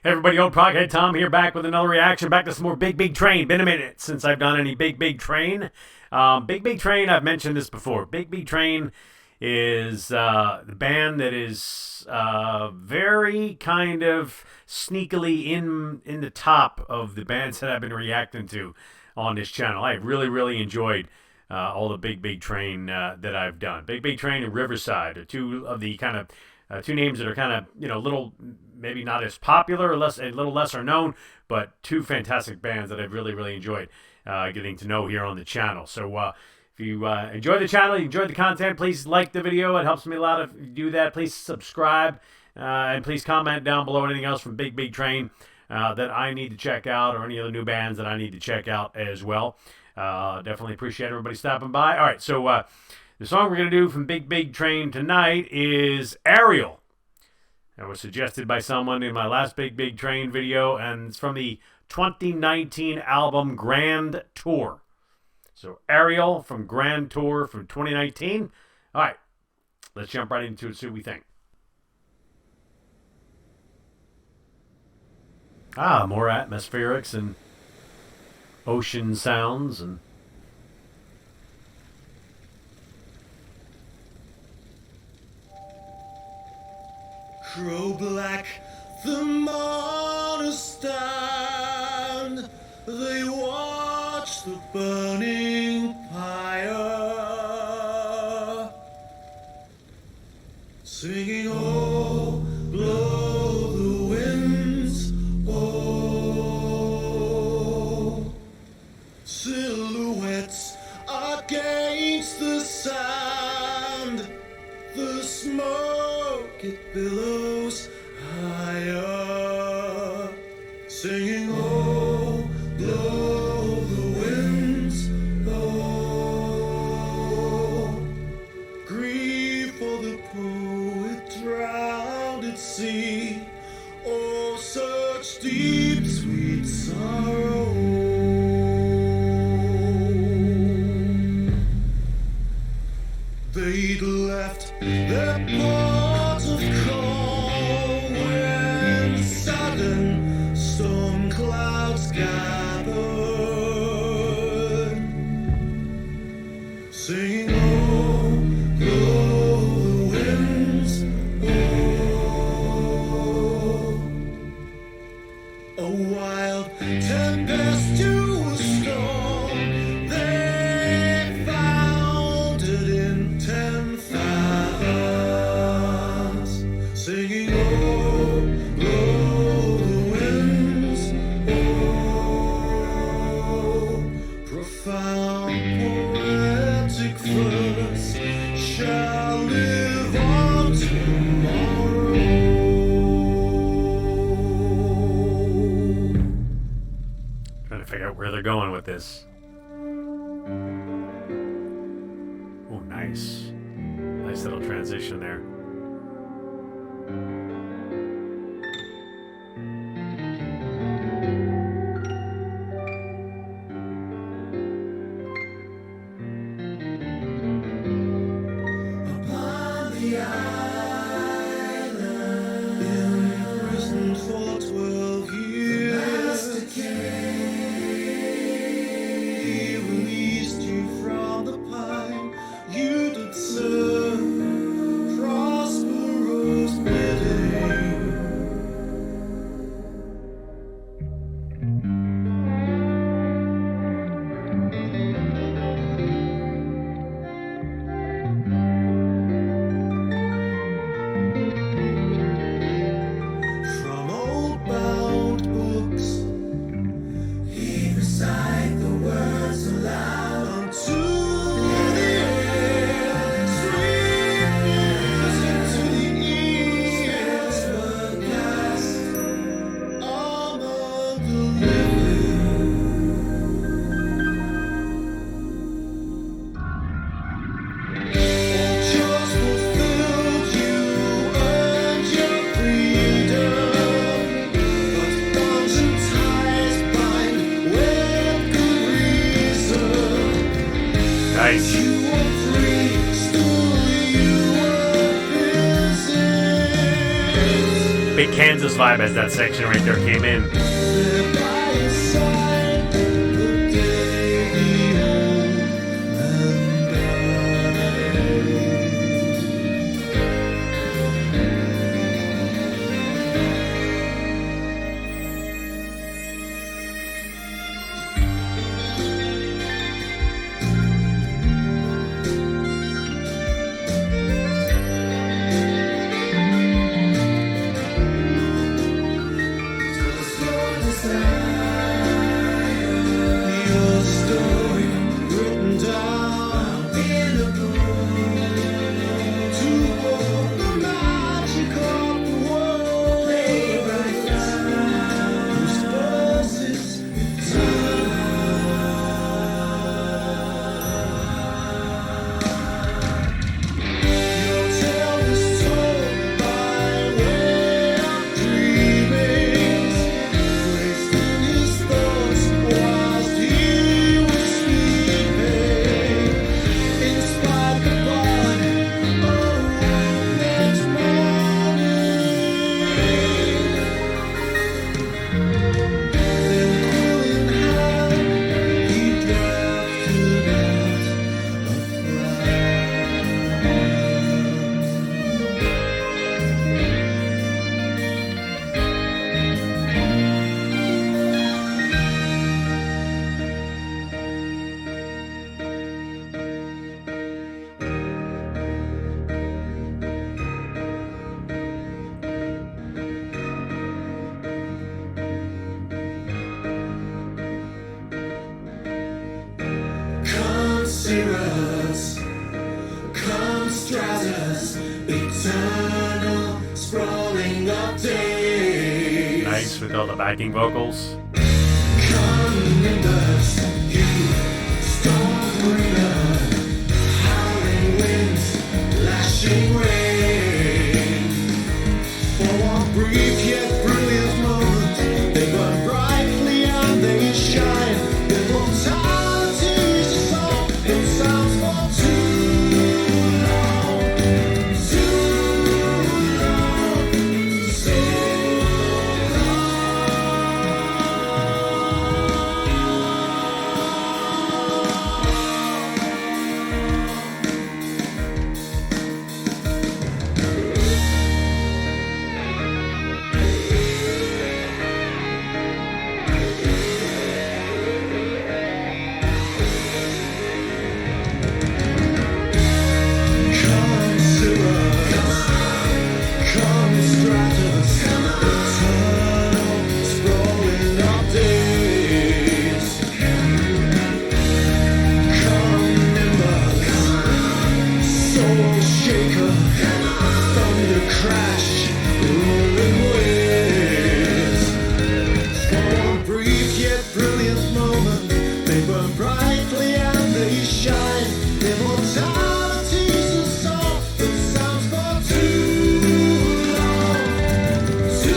Hey everybody, old Proghead Tom here, back with another reaction, back to some more Big Train. Been a minute since I've done any Big Train. Big Train, I've mentioned this before. Big Train is the band that is very kind of sneakily in the top of the bands that I've been reacting to on this channel. I really enjoyed all the Big Train that I've done. Big Train and Riverside are two of the kind of two names that are kind of, little, maybe not as popular or a little lesser known, but two fantastic bands that I've really enjoyed getting to know here on the channel. So if you enjoy the channel, you enjoyed the content, please like the video. It helps me a lot if you do that. Please subscribe and please comment down below anything else from Big Train that I need to check out, or any other new bands that I need to check out as well. Definitely appreciate everybody stopping by. All right, so the song we're going to do from Big Train tonight is Ariel. That was suggested by someone in my last Big Train video, and it's from the 2019 album Grand Tour. So Ariel from Grand Tour from 2019. All right, let's jump right into it, see what we think. More atmospherics and ocean sounds and grow black, the mourners stand, they watch the burning pyre, singing, oh, blow the winds, oh, silhouettes against the sand, the smoke it billows higher, singing, oh, blow the winds, oh, grieve for the poet drowned at sea, oh, such deep sweet sorrow. They'd left their pots of coal when sudden storm clouds gathered, singing, oh, blow the winds, oh, a wild tempestuous storm, they found it in 10 fathoms, singing, oh, blow the winds, oh, profound poetic verse shall live on tomorrow. trying to figure out where they're going with this. Oh, nice little transition there. Upon the island, imprisoned for 12 years, the master came. He released you from the pine. You did serve prosperous bidding. From old bound books, he'd recite the words aloud unto the air. Sweet music to the ears, but cast among the living. All just fulfilled, you earned your freedom, but bonds and ties bind with good reason. Nice. You were free, still you were busy. big Kansas vibe as that section right there came in. There by his side, the day the old man your story written down in a book to hold the magic of the world. Whose verses your tale is told by way of dreamings, placed in his thoughts whilst he was sleeping. Inspired the bud, next morning. Then quill in hand, he drafted out a plan. Come Cirrus, come Stratus, eternal sprawling of days. Nice with all the backing vocals. Come Nimbus, you stormbreaker, howling winds, lashing rain. For one brief yet brilliant moment, they burn brightly and they shine. Immortality's a song, it sounds for too long, so Come Cirrus, come Stratus, eternal sprawling of days. Come Nimbus, soul shaker, thunder crash, rolling waves. For one brief yet brilliant moment, they burn brightly and they shine. Immortality's a song that sounds for too long, so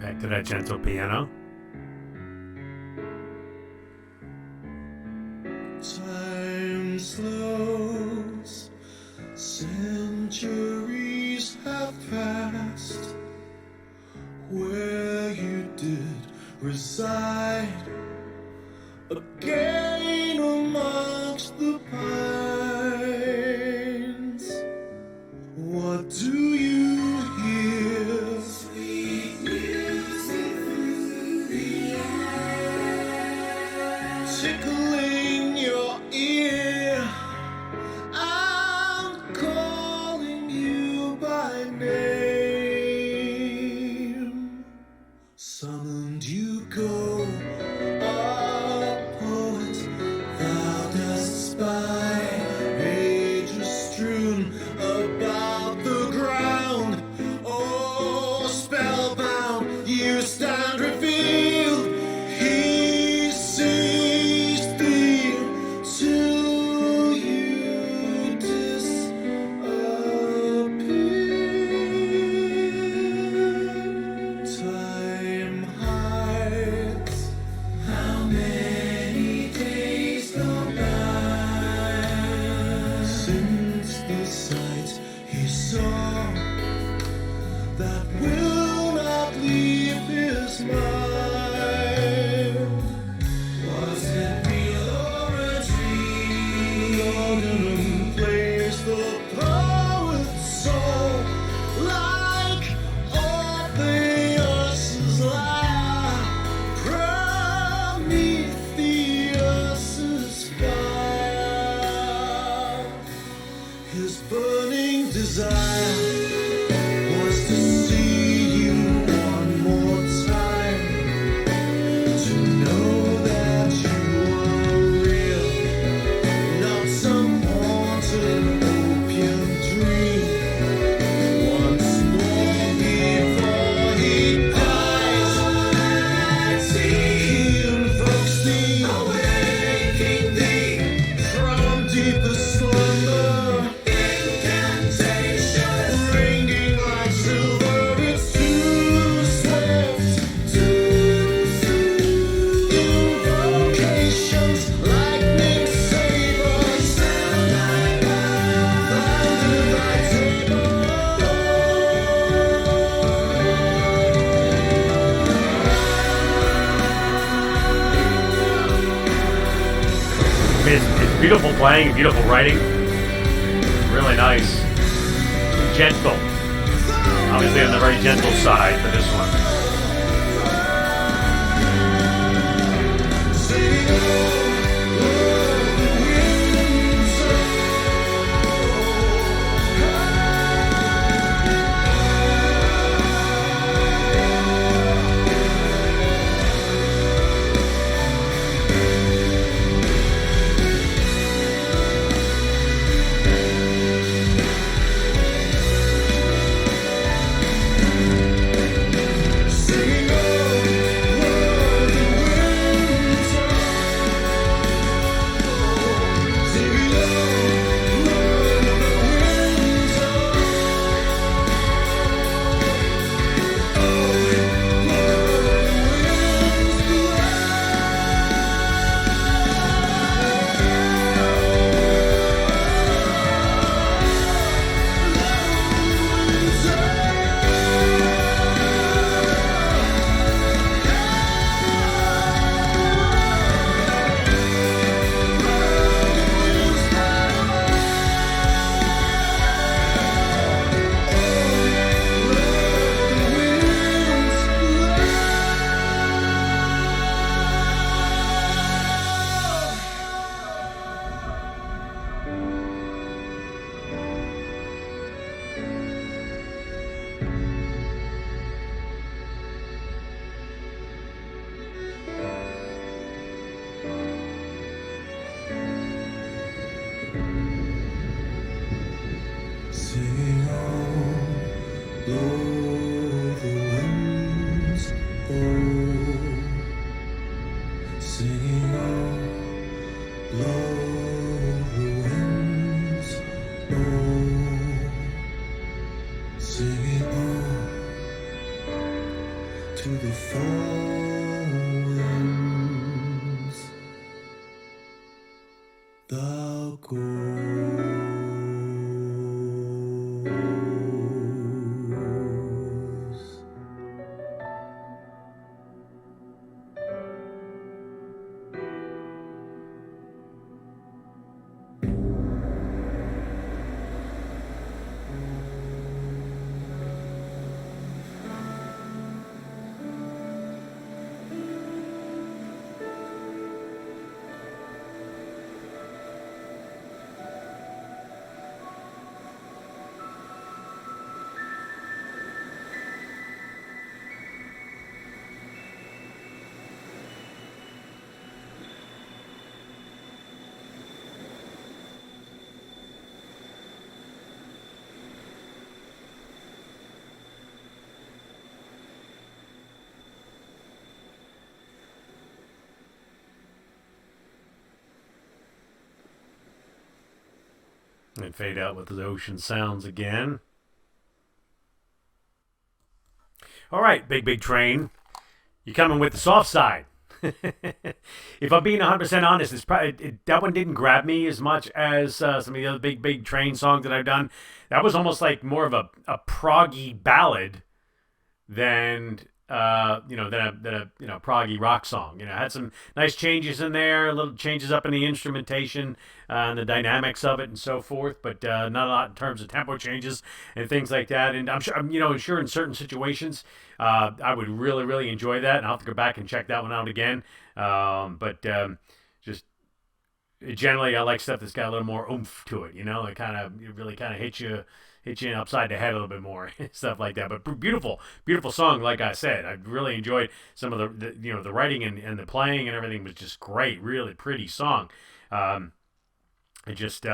Back to that gentle piano. time slows, centuries have passed. Where you did reside, again amongst the pines. What do you hear? Sweet music through the air. desire was to see you one more time, to know that you are real, not some haunted opium dream. Once more before he dies, he invokes thee, awaking thee from deepest slumber. Ringing like silver, it's too swift. Invocations, lightning sabers, found in thy table. It's beautiful playing, beautiful writing, really nice, gentle. Obviously on the very gentle side for this one. Sing on, blow the winds, oh. Sing on, blow the winds, oh. Sing it on to the fall winds. Thou goes. And fade out with the ocean sounds again. All right, big train. You're coming with the soft side. If I'm being 100% honest, it's probably that one didn't grab me as much as some of the other big train songs that I've done. That was almost like more of a proggy ballad than proggy rock song. You know, had some nice changes in there, little changes up in the instrumentation and the dynamics of it and so forth, but not a lot in terms of tempo changes and things like that. And I'm sure in certain situations, I would really enjoy that, and I'll have to go back and check that one out again. But just generally, I like stuff that's got a little more oomph to it. You know, it really kind of hits you hit you upside the head a little bit more, stuff like that. But beautiful, beautiful song. Like I said, I really enjoyed some of the writing and the playing and everything was just great. Really pretty song. It just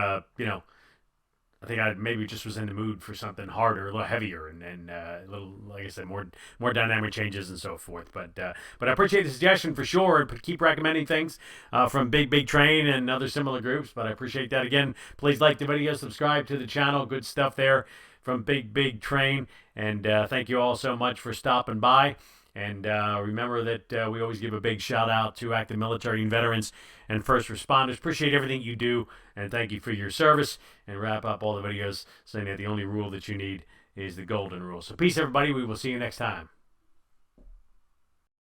I think I maybe just was in the mood for something harder, a little heavier, and a little, like I said, more dynamic changes and so forth. But I appreciate the suggestion for sure. Keep recommending things from Big Big Train and other similar groups. But I appreciate that again. Please like the video, subscribe to the channel. Good stuff there from Big Big Train. And thank you all so much for stopping by. And remember that we always give a big shout out to active military and veterans and first responders. Appreciate everything you do, and thank you for your service. And wrap up all the videos saying that the only rule that you need is the golden rule. So peace, everybody. We will see you next time.